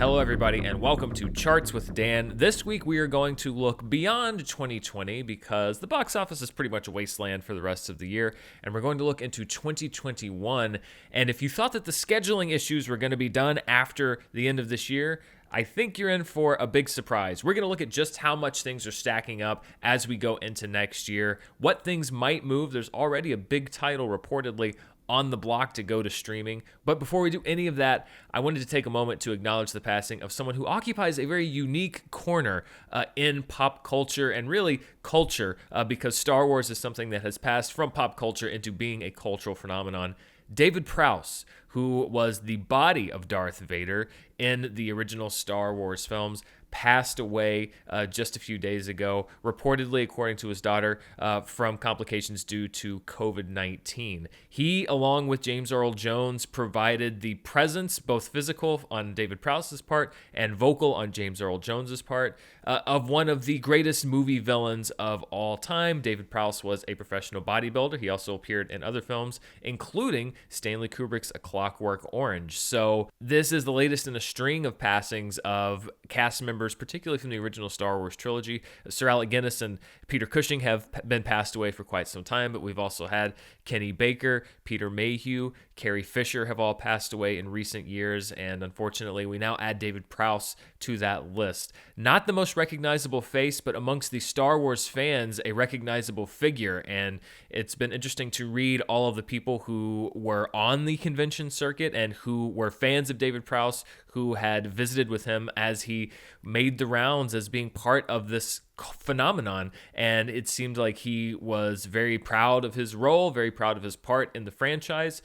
Hello, everybody, and welcome to Charts with Dan. This week, we are going to look beyond 2020 because the box office is pretty much a wasteland for the rest of the year, and we're going to look into 2021. And if you thought that the scheduling issues were going to be done after the end of this year, I think you're in for a big surprise. We're going to look at just how much things are stacking up as we go into next year, what things might move. There's already a big title reportedly on the block to go to streaming. But before we do any of that, I wanted to take a moment to acknowledge the passing of someone who occupies a very unique corner in pop culture and really culture, because Star Wars is something that has passed from pop culture into being a cultural phenomenon. David Prowse, who was the body of Darth Vader in the original Star Wars films, passed away just a few days ago, reportedly, according to his daughter, from complications due to COVID-19. He, along with James Earl Jones, provided the presence, both physical on David Prowse's part and vocal on James Earl Jones's part, of one of the greatest movie villains of all time. David Prowse was a professional bodybuilder. He also appeared in other films, including Stanley Kubrick's A Clockwork Orange. So this is the latest in a string of passings of cast members, particularly from the original Star Wars trilogy. Sir Alec Guinness and Peter Cushing have been passed away for quite some time, but we've also had Kenny Baker, Peter Mayhew, Carrie Fisher have all passed away in recent years, and unfortunately, we now add David Prowse to that list. Not the most recognizable face, but amongst the Star Wars fans, a recognizable figure, and it's been interesting to read all of the people who were on the convention circuit and who were fans of David Prowse, who had visited with him as he made the rounds as being part of this phenomenon. And it seemed like he was very proud of his role, very proud of his part in the franchise,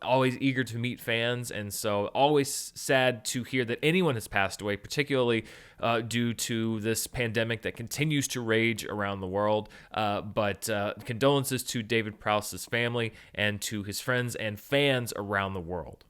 always eager to meet fans. And so always sad to hear that anyone has passed away, particularly due to this pandemic that continues to rage around the world. But condolences to David Prowse's family and to his friends and fans around the world.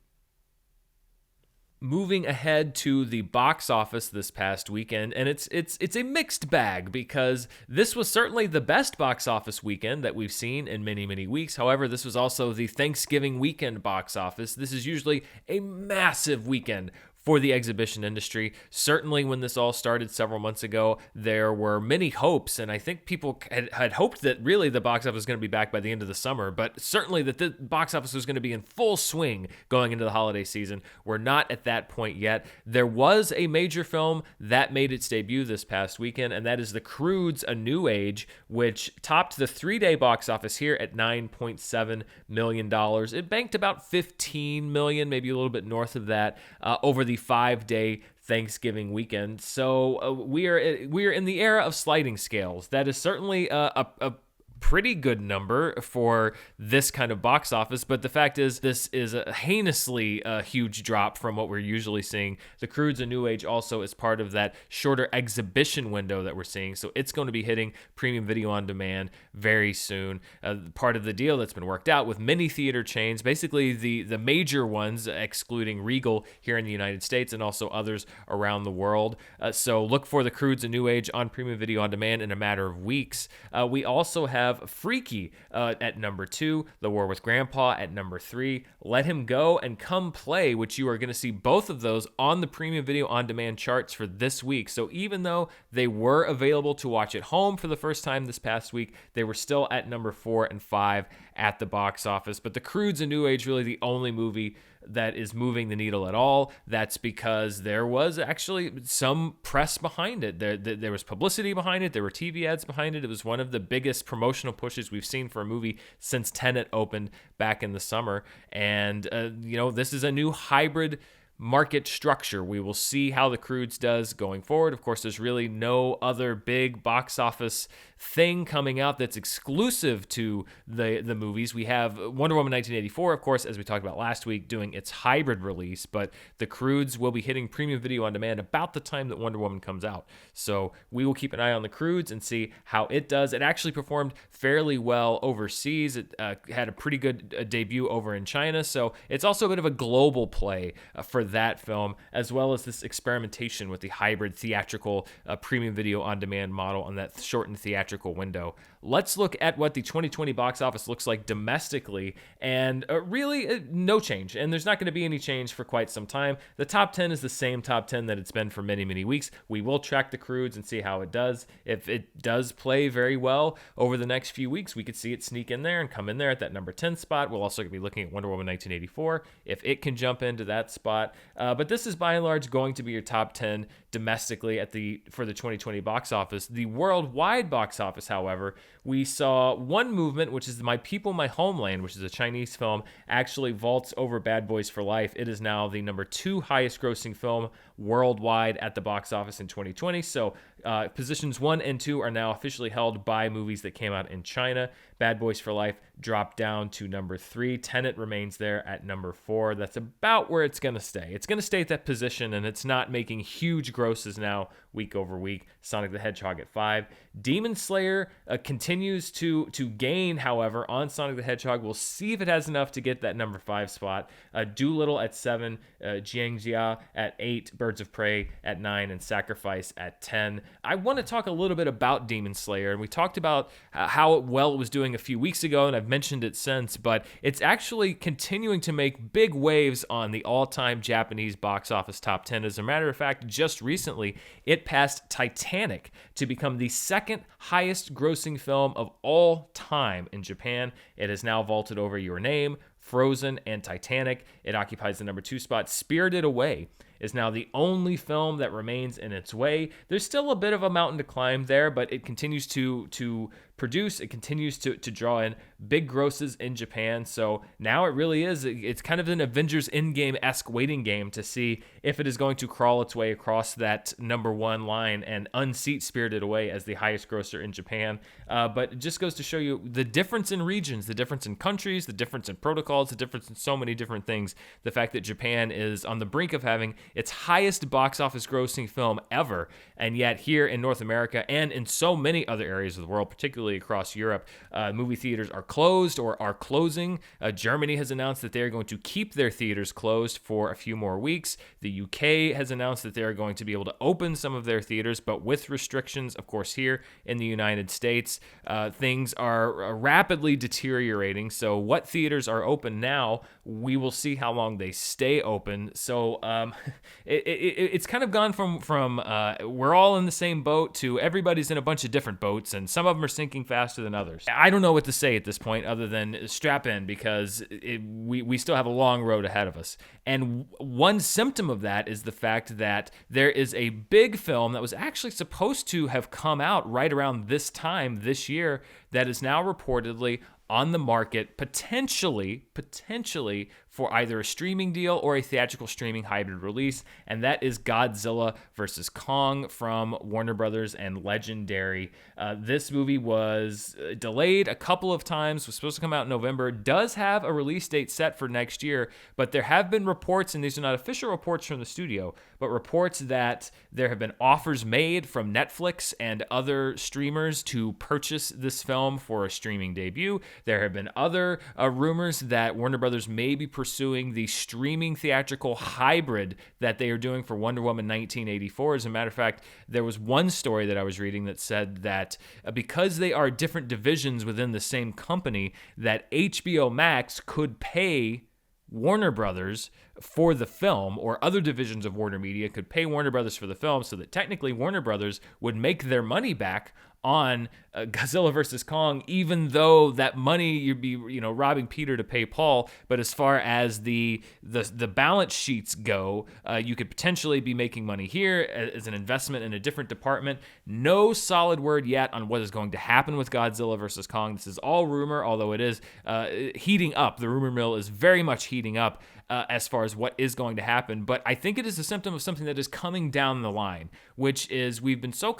Moving ahead to the box office this past weekend, and it's a mixed bag because this was certainly the best box office weekend that we've seen in many, many weeks. However, this was also the Thanksgiving weekend box office. This is usually a massive weekend for the exhibition industry. Certainly when this all started several months ago, there were many hopes, and I think people had hoped that really the box office was going to be back by the end of the summer, but certainly that the box office was going to be in full swing going into the holiday season. We're not at that point yet. There was a major film that made its debut this past weekend, and that is The Croods: A New Age, which topped the 3-day box office here at $9.7 million. It banked about $15 million, maybe a little bit north of that, over the 5-day Thanksgiving weekend. So we are in the era of sliding scales. That is certainly a pretty good number for this kind of box office, but the fact is this is a heinously huge drop from what we're usually seeing. The Croods: A New Age also is part of that shorter exhibition window that we're seeing, so it's going to be hitting premium video on demand very soon. Part of the deal that's been worked out with many theater chains, basically the major ones, excluding Regal here in the United States and also others around the world. So look for The Croods: A New Age on premium video on demand in a matter of weeks. We also have Freaky at number 2, The War with Grandpa at number 3, Let Him Go and Come Play, which you are going to see both of those on the premium video on demand charts for this week. So even though they were available to watch at home for the first time this past week, they were still at number 4 and 5 at the box office. But The Croods: A New Age really the only movie that is moving the needle at all. That's because there was actually some press behind it. There was publicity behind it. There were TV ads behind it. It was one of the biggest promotional pushes we've seen for a movie since Tenet opened back in the summer. And, this is a new hybrid market structure. We will see how The Croods does going forward. Of course, there's really no other big box office thing coming out that's exclusive to the movies. We have Wonder Woman 1984, of course, as we talked about last week, doing its hybrid release, but The Croods will be hitting premium video on demand about the time that Wonder Woman comes out. So we will keep an eye on The Croods and see how it does. It actually performed fairly well overseas. It had a pretty good debut over in China, so it's also a bit of a global play for that film, as well as this experimentation with the hybrid theatrical premium video on demand model on that shortened theatrical window. Let's look at what the 2020 box office looks like domestically, and really no change. And there's not going to be any change for quite some time. The top 10 is the same top 10 that it's been for many, many weeks. We will track the Croods and see how it does. If it does play very well over the next few weeks, we could see it sneak in there and come in there at that number 10 spot. We'll also be looking at Wonder Woman 1984, if it can jump into that spot. But this is by and large going to be your top 10 domestically for the 2020 box office. The worldwide box office, however, we saw one movement, which is My People, My Homeland, which is a Chinese film, actually vaults over Bad Boys for Life. It is now the number 2 highest grossing film worldwide at the box office in 2020. So positions 1 and 2 are now officially held by movies that came out in China. Bad Boys for Life dropped down to number 3. Tenet remains there at number 4. That's about where it's going to stay. It's going to stay at that position, and it's not making huge grosses now week over week. Sonic the Hedgehog at 5. Demon Slayer continues to gain, however, on Sonic the Hedgehog. We'll see if it has enough to get that number 5 spot. Doolittle at 7. Jiangjia at 8. Birds of Prey at 9. And Sacrifice at 10. I want to talk a little bit about Demon Slayer, and we talked about how well it was doing a few weeks ago, and I've mentioned it since, but it's actually continuing to make big waves on the all-time Japanese box office top 10. As a matter of fact, just recently, it passed Titanic to become the second highest grossing film of all time in Japan. It has now vaulted over Your Name, Frozen, and Titanic. It occupies the number 2 spot. Spirited Away is now the only film that remains in its way. There's still a bit of a mountain to climb there, but it continues to produce. It continues to draw in big grosses in Japan. So now it really is. It's kind of an Avengers Endgame-esque waiting game to see if it is going to crawl its way across that number 1 line and unseat Spirited Away as the highest grosser in Japan. But it just goes to show you the difference in regions, the difference in countries, the difference in protocols, the difference in so many different things. The fact that Japan is on the brink of having its highest box office grossing film ever, and yet here in North America and in so many other areas of the world, particularly across Europe, movie theaters are closed or are closing. Germany has announced that they're going to keep their theaters closed for a few more weeks. The UK has announced that they're going to be able to open some of their theaters, but with restrictions. Of course, here in the United States, things are rapidly deteriorating. So what theaters are open now, we will see how long they stay open. So it's kind of gone from we're all in the same boat to everybody's in a bunch of different boats, and some of them are sinking faster than others. I don't know what to say at this point other than strap in, because we still have a long road ahead of us. And one symptom of that is the fact that there is a big film that was actually supposed to have come out right around this time this year that is now reportedly on the market, potentially for either a streaming deal or a theatrical streaming hybrid release, and that is Godzilla vs. Kong from Warner Brothers and Legendary. This movie was delayed a couple of times, was supposed to come out in November, does have a release date set for next year, but there have been reports, and these are not official reports from the studio, but reports that there have been offers made from Netflix and other streamers to purchase this film for a streaming debut. There have been other rumors that Warner Brothers may be pursuing the streaming theatrical hybrid that they are doing for Wonder Woman 1984. As a matter of fact, there was one story that I was reading that said that because they are different divisions within the same company, that HBO Max could pay Warner Brothers for the film, or other divisions of Warner Media could pay Warner Brothers for the film, so that technically Warner Brothers would make their money back on Godzilla vs. Kong, even though that money you'd be robbing Peter to pay Paul. But as far as the balance sheets go, you could potentially be making money here as an investment in a different department. No solid word yet on what is going to happen with Godzilla vs. Kong. This is all rumor, although it is heating up. The rumor mill is very much heating up as far as what is going to happen. But I think it is a symptom of something that is coming down the line, which is we've been so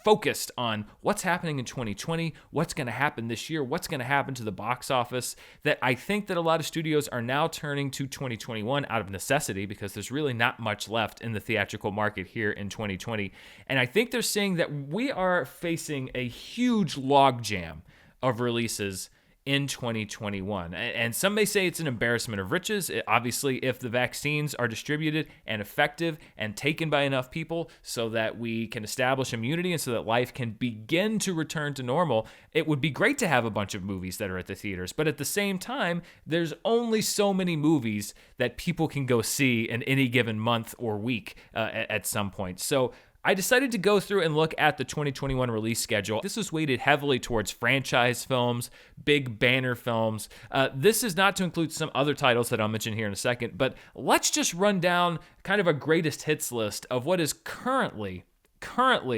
focused on what's happening in 2020, what's going to happen this year, what's going to happen to the box office, that I think that a lot of studios are now turning to 2021 out of necessity, because there's really not much left in the theatrical market here in 2020. And I think they're saying that we are facing a huge logjam of releases in 2021. And some may say it's an embarrassment of riches. Obviously, if the vaccines are distributed and effective and taken by enough people so that we can establish immunity and so that life can begin to return to normal, it would be great to have a bunch of movies that are at the theaters. But at the same time, there's only so many movies that people can go see in any given month or week at some point. So I decided to go through and look at the 2021 release schedule. This is weighted heavily towards franchise films, big banner films. This is not to include some other titles that I'll mention here in a second, but let's just run down kind of a greatest hits list of what is currently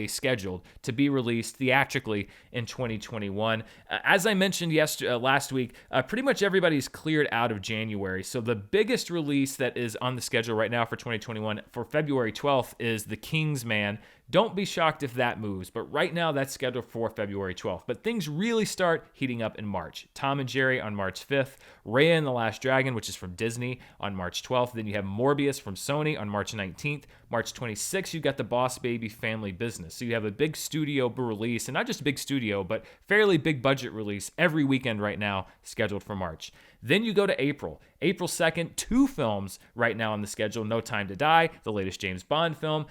scheduled to be released theatrically in 2021. As I mentioned last week, pretty much everybody's cleared out of January. So the biggest release that is on the schedule right now for 2021 for February 12th is The King's Man. Don't be shocked if that moves, but right now that's scheduled for February 12th. But things really start heating up in March. Tom and Jerry on March 5th, Raya and the Last Dragon, which is from Disney, on March 12th. Then you have Morbius from Sony on March 19th. March 26th, you got the Boss Baby Family Business. So you have a big studio release, and not just big studio, but fairly big budget release every weekend right now scheduled for March. Then you go to April. April 2nd, 2 films right now on the schedule. No Time to Die, the latest James Bond film,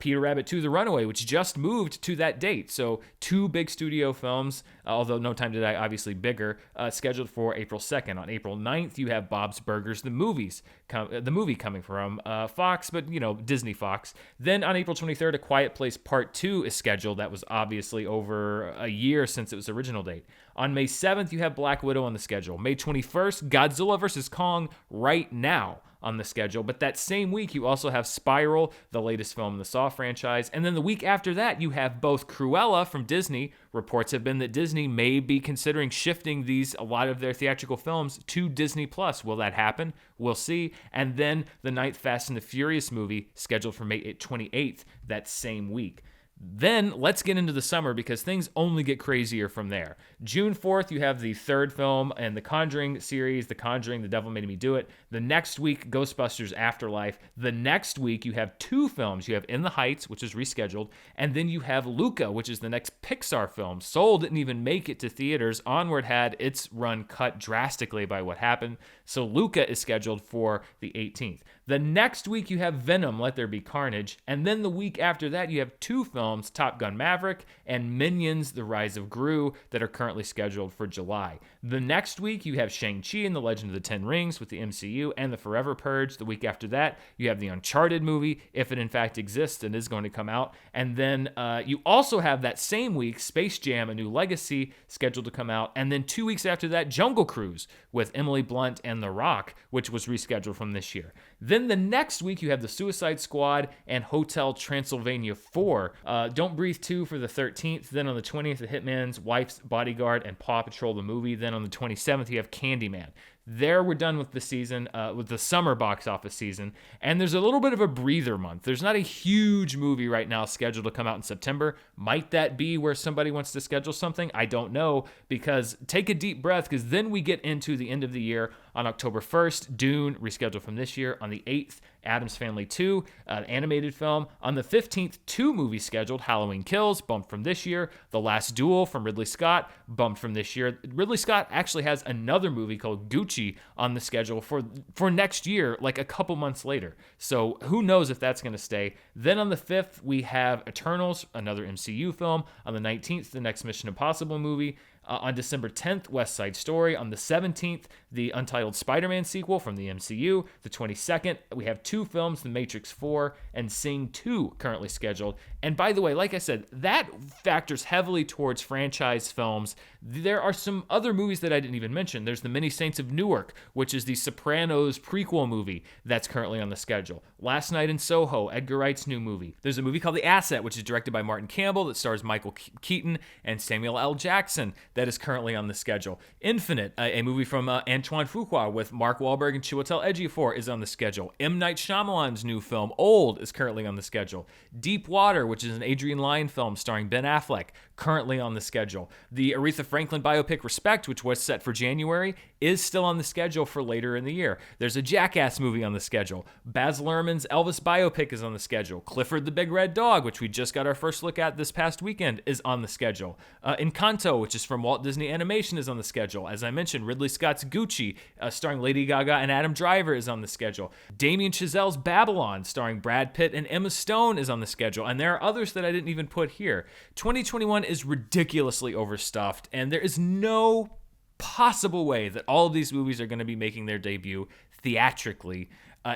Peter Rabbit 2, The Runaway, which just moved to that date. So 2 big studio films, although No Time to Die obviously bigger, scheduled for April 2nd. On April 9th, you have Bob's Burgers, the movie coming from Fox, but Disney Fox. Then on April 23rd, A Quiet Place Part 2 is scheduled. That was obviously over a year since it was original date. On May 7th, you have Black Widow on the schedule. May 21st, Godzilla vs. Kong right now on the schedule. But that same week, you also have Spiral, the latest film in the Saw franchise. And then the week after that, you have both Cruella from Disney. Reports have been that Disney may be considering shifting a lot of their theatrical films to Disney+. Will that happen? We'll see. And then the 9th Fast and the Furious movie scheduled for May 28th that same week. Then let's get into the summer because things only get crazier from there. June 4th, you have the 3rd film in the Conjuring series, The Conjuring, The Devil Made Me Do It. The next week, Ghostbusters Afterlife. The next week, you have 2 films. You have In the Heights, which is rescheduled, and then you have Luca, which is the next Pixar film. Soul didn't even make it to theaters. Onward had its run cut drastically by what happened, so Luca is scheduled for the 18th. The next week, you have Venom, Let There Be Carnage, and then the week after that, you have 2 films, Top Gun Maverick and Minions, The Rise of Gru, that are currently scheduled for July. The next week, you have Shang-Chi and the Legend of the Ten Rings with the MCU and the Forever Purge. The week after that, you have the Uncharted movie, if it in fact exists and is going to come out. And then you also have that same week, Space Jam: A New Legacy, scheduled to come out. And then 2 weeks after that, Jungle Cruise with Emily Blunt and The Rock, which was rescheduled from this year. Then the next week, you have The Suicide Squad and Hotel Transylvania 4. Don't Breathe 2 for the 13th. Then on the 20th, The Hitman's Wife's Bodyguard and Paw Patrol the movie. Then on the 27th, you have Candyman. There we're done with the season, with the summer box office season, and there's a little bit of a breather month. There's not a huge movie right now scheduled to come out in September. Might that be where somebody wants to schedule something? I don't know, because take a deep breath, because then we get into the end of the year. On October 1st, Dune, rescheduled from this year. On the 8th, Addams Family 2, an animated film. On the 15th, 2 movies scheduled. Halloween Kills, bumped from this year. The Last Duel from Ridley Scott, bumped from this year. Ridley Scott actually has another movie called Gucci on the schedule for next year, like a couple months later. So who knows if that's going to stay. Then on the 5th, we have Eternals, another MCU film. On the 19th, the next Mission Impossible movie. On December 10th, West Side Story. On the 17th, the untitled Spider-Man sequel from the MCU. The 22nd, we have 2 films, The Matrix 4 and Sing 2, currently scheduled. And by the way, like I said, that factors heavily towards franchise films. There are some other movies that I didn't even mention. There's The Many Saints of Newark, which is the Sopranos prequel movie that's currently on the schedule. Last Night in Soho, Edgar Wright's new movie. There's a movie called The Asset, which is directed by Martin Campbell, that stars Michael Keaton and Samuel L. Jackson, that is currently on the schedule. Infinite, a movie from Antoine Fuqua with Mark Wahlberg and Chiwetel Ejiofor, is on the schedule. M. Night Shyamalan's new film, Old, is currently on the schedule. Deep Water, which is an Adrian Lyne film starring Ben Affleck, currently on the schedule. The Aretha Franklin biopic Respect, which was set for January, is still on the schedule for later in the year. There's a Jackass movie on the schedule. Baz Luhrmann's Elvis biopic is on the schedule. Clifford the Big Red Dog, which we just got our first look at this past weekend, is on the schedule. Encanto, which is from Walt Disney Animation, is on the schedule. As I mentioned, Ridley Scott's Gucci, starring Lady Gaga and Adam Driver, is on the schedule. Damien Chazelle's Babylon, starring Brad Pitt and Emma Stone, is on the schedule. And there are others that I didn't even put here. 2021 is ridiculously overstuffed, and there is no possible way that all of these movies are going to be making their debut theatrically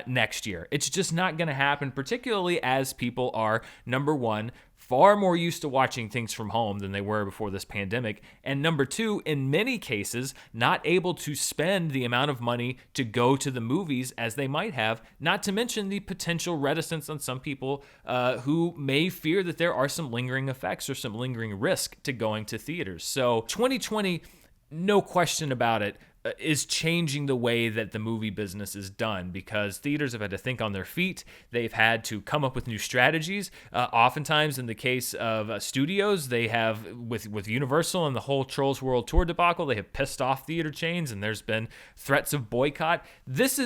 next year. It's just not going to happen, particularly as people are, number one, far more used to watching things from home than they were before this pandemic, and number two, in many cases, not able to spend the amount of money to go to the movies as they might have, not to mention the potential reticence on some people who may fear that there are some lingering effects or some lingering risk to going to theaters. So 2020, no question about it, is changing the way that the movie business is done, because theaters have had to think on their feet. They've had to come up with new strategies. Oftentimes, in the case of studios, they have, with Universal and the whole Trolls World Tour debacle, they have pissed off theater chains, and there's been threats of boycott. This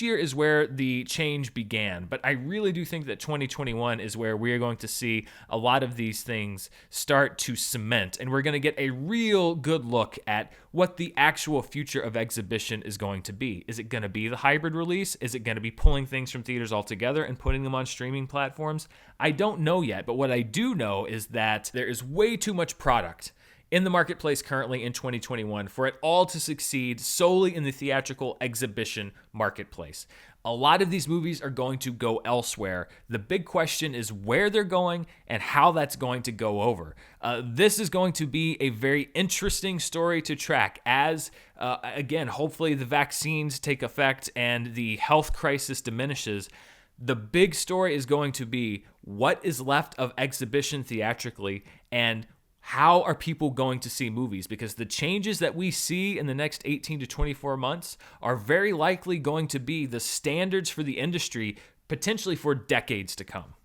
year is where the change began, but I really do think that 2021 is where we are going to see a lot of these things start to cement, and we're going to get a real good look at what the actual future of exhibition is going to be. Is it going to be the hybrid release? Is it going to be pulling things from theaters altogether and putting them on streaming platforms? I don't know yet, but what I do know is that there is way too much product in the marketplace currently in 2021 for it all to succeed solely in the theatrical exhibition marketplace. A lot of these movies are going to go elsewhere. The big question is where they're going and how that's going to go over. This is going to be a very interesting story to track as, again, hopefully the vaccines take effect and the health crisis diminishes. The big story is going to be what is left of exhibition theatrically and how are people going to see movies? Because the changes that we see in the next 18 to 24 months are very likely going to be the standards for the industry, potentially for decades to come.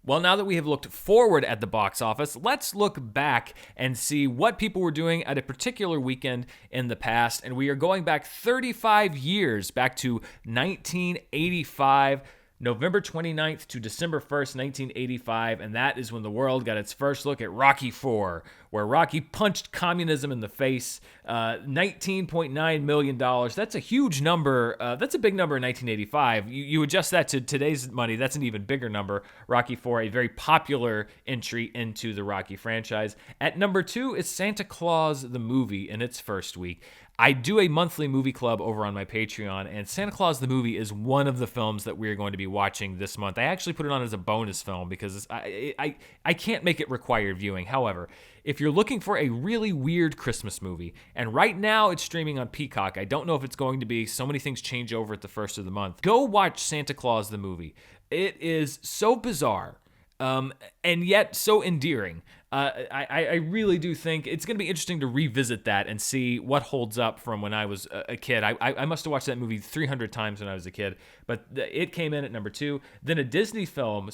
Well, now that we have looked forward at the box office, let's look back and see what people were doing at a particular weekend in the past. And we are going back 35 years, back to 1985. November 29th to December 1st, 1985, and that is when the world got its first look at Rocky IV, where Rocky punched communism in the face. $19.9 million. That's a huge number. That's a big number in 1985. You adjust that to today's money, that's an even bigger number. Rocky IV, a very popular entry into the Rocky franchise. At number 2 is Santa Claus the movie in its first week. I do a monthly movie club over on my Patreon, and Santa Claus the movie is one of the films that we are going to be watching this month. I actually put it on as a bonus film because I can't make it required viewing. However, if you're looking for a really weird Christmas movie, and right now it's streaming on Peacock, I don't know if it's going to be. So many things change over at the first of the month. Go watch Santa Claus the movie. It is so bizarre. And yet so endearing. I really do think it's going to be interesting to revisit that and see what holds up from when I was a kid. I must have watched that movie 300 times when I was a kid, but it came in at number 2. Then a Disney film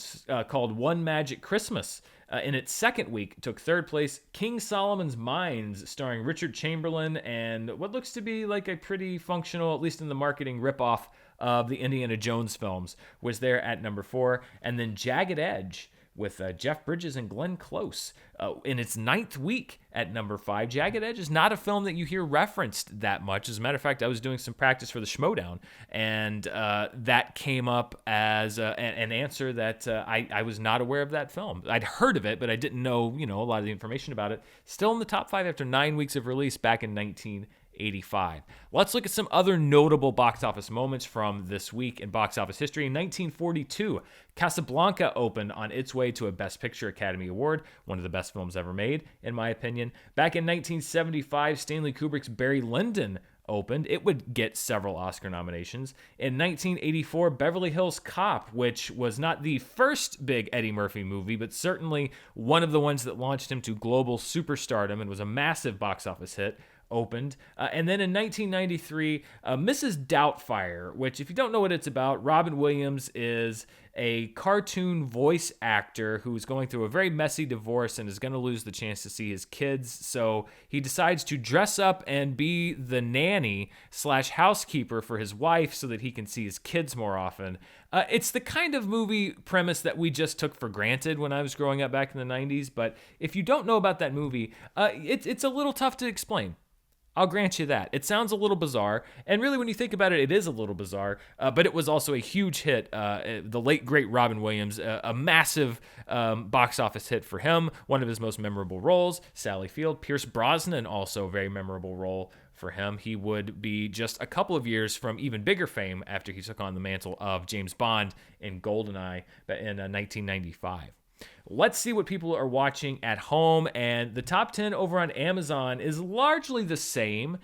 called One Magic Christmas in its second week took third place. King Solomon's Mines, starring Richard Chamberlain, and what looks to be like a pretty functional, at least in the marketing, ripoff of the Indiana Jones films, was there at number 4. And then Jagged Edge with Jeff Bridges and Glenn Close in its 9th week at number 5. Jagged Edge is not a film that you hear referenced that much. As a matter of fact, I was doing some practice for the Schmodown, and that came up as an answer that I was not aware of that film. I'd heard of it, but I didn't know, a lot of the information about it. Still in the top 5 after 9 weeks of release back in 1985. Let's look at some other notable box office moments from this week in box office history. In 1942, Casablanca opened on its way to a Best Picture Academy Award, one of the best films ever made, in my opinion. Back in 1975, Stanley Kubrick's Barry Lyndon opened. It would get several Oscar nominations. In 1984, Beverly Hills Cop, which was not the first big Eddie Murphy movie, but certainly one of the ones that launched him to global superstardom and was a massive box office hit, opened. And then in 1993, Mrs. Doubtfire, which, if you don't know what it's about, Robin Williams is a cartoon voice actor who's going through a very messy divorce and is going to lose the chance to see his kids. So he decides to dress up and be the nanny slash housekeeper for his wife so that he can see his kids more often. It's the kind of movie premise that we just took for granted when I was growing up back in the 90s. But if you don't know about that movie, it's a little tough to explain. I'll grant you that. It sounds a little bizarre, and really when you think about it, it is a little bizarre, but it was also a huge hit. The late, great Robin Williams, a massive box office hit for him, one of his most memorable roles. Sally Field, Pierce Brosnan, also a very memorable role for him. He would be just a couple of years from even bigger fame after he took on the mantle of James Bond in GoldenEye in 1995. Let's see what people are watching at home, and the top 10 over on Amazon is largely the same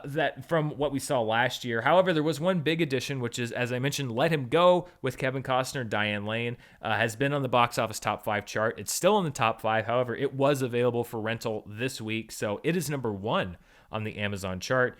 that from what we saw last year. However, there was one big addition, which is, as I mentioned, Let Him Go with Kevin Costner and Diane Lane, has been on the box office top 5 chart. It's still in the top 5. However, it was available for rental this week, so it is number 1 on the Amazon chart.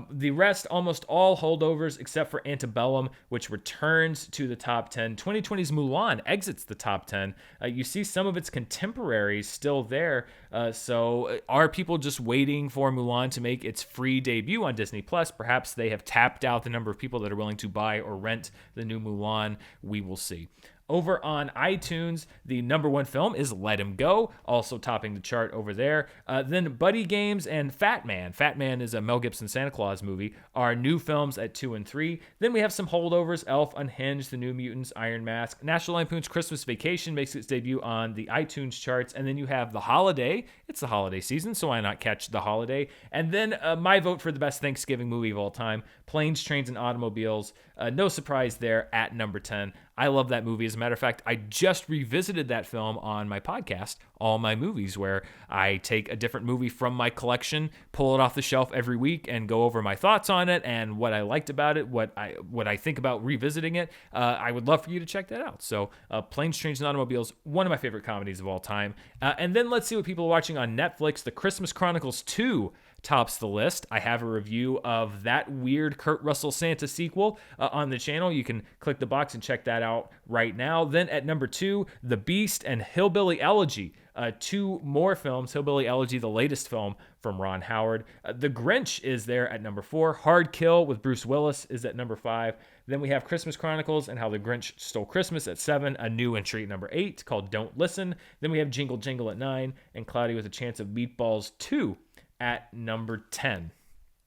The rest, almost all holdovers except for Antebellum, which returns to the top 10. 2020's Mulan exits the top 10. You see some of its contemporaries still there. So are people just waiting for Mulan to make its free debut on Disney Plus? Perhaps they have tapped out the number of people that are willing to buy or rent the new Mulan. We will see. Over on iTunes, the number 1 film is Let Him Go, also topping the chart over there. Then Buddy Games and Fat Man. Fat Man is a Mel Gibson Santa Claus movie, are new films at 2 and 3. Then we have some holdovers, Elf, Unhinged, The New Mutants, Iron Mask. National Lampoon's Christmas Vacation makes its debut on the iTunes charts. And then you have The Holiday. It's the holiday season, so why not catch The Holiday? And then my vote for the best Thanksgiving movie of all time, Planes, Trains, and Automobiles. No surprise there at number 10. I love that movie. As a matter of fact, I just revisited that film on my podcast, All My Movies, where I take a different movie from my collection, pull it off the shelf every week, and go over my thoughts on it and what I liked about it, what I think about revisiting it. I would love for you to check that out. So Planes, Trains, and Automobiles, one of my favorite comedies of all time. And then let's see what people are watching on Netflix. The Christmas Chronicles 2 tops the list. I have a review of that weird Kurt Russell Santa sequel on the channel. You can click the box and check that out right now. Then at number 2, The Beast and Hillbilly Elegy. 2 more films. Hillbilly Elegy, the latest film from Ron Howard. The Grinch is there at number 4. Hard Kill with Bruce Willis is at number 5. Then we have Christmas Chronicles and How the Grinch Stole Christmas at 7. A new entry at number 8 called Don't Listen. Then we have Jingle Jingle at 9. And Cloudy with a Chance of Meatballs 2 at number 10.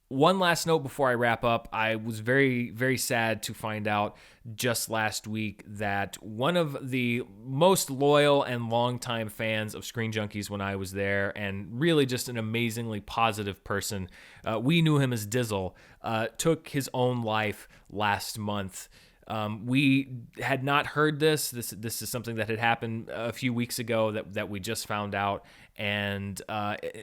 One last note before I wrap up. I was very, very sad to find out just last week that one of the most loyal and longtime fans of Screen Junkies when I was there, and really just an amazingly positive person, we knew him as Dizzle, took his own life last month. We had not heard this. This is something that had happened a few weeks ago that we just found out. And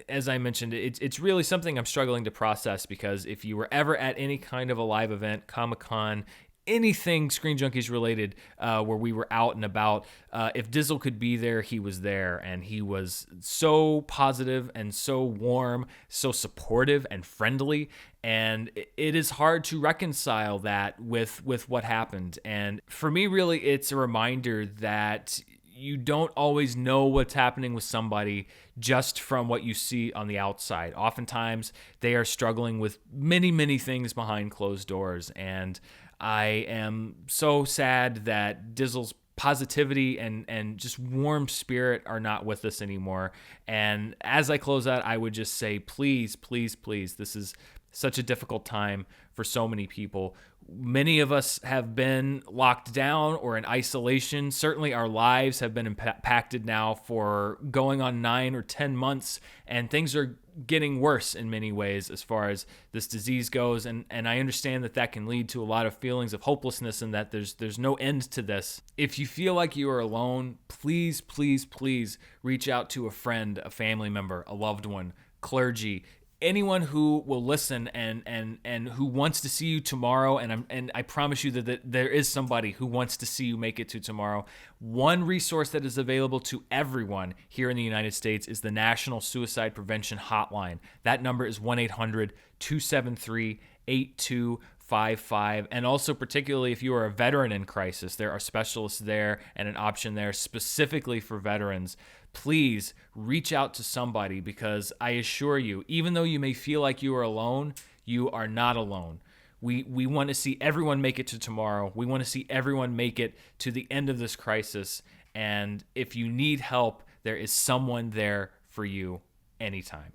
as I mentioned, it's really something I'm struggling to process, because if you were ever at any kind of a live event, Comic-Con, anything Screen Junkies related, where we were out and about, if Dizzle could be there, he was there. And he was so positive and so warm, so supportive and friendly. And it is hard to reconcile that with what happened. And for me, really, it's a reminder that you don't always know what's happening with somebody just from what you see on the outside. Oftentimes, they are struggling with many, many things behind closed doors. And I am so sad that Dizzle's positivity and just warm spirit are not with us anymore. And as I close out, I would just say, please, please, please, this is such a difficult time for so many people. Many of us have been locked down or in isolation. Certainly our lives have been impacted now for going on 9 or 10 months, and things are getting worse in many ways as far as this disease goes. And I understand that can lead to a lot of feelings of hopelessness and that there's no end to this. If you feel like you are alone, please, please, please reach out to a friend, a family member, a loved one, clergy, anyone who will listen and who wants to see you tomorrow. And I promise you that there is somebody who wants to see you make it to tomorrow. One resource that is available to everyone here in the United States is the National Suicide Prevention Hotline. That number is 1-800-273-8255. 888-848-5455. And also, particularly if you are a veteran in crisis, there are specialists there and an option there specifically for veterans. Please reach out to somebody, because I assure you, even though you may feel like you are alone, you are not alone. We want to see everyone make it to tomorrow. We want to see everyone make it to the end of this crisis. And if you need help, there is someone there for you anytime.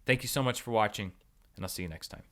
Thank you so much for watching, and I'll see you next time.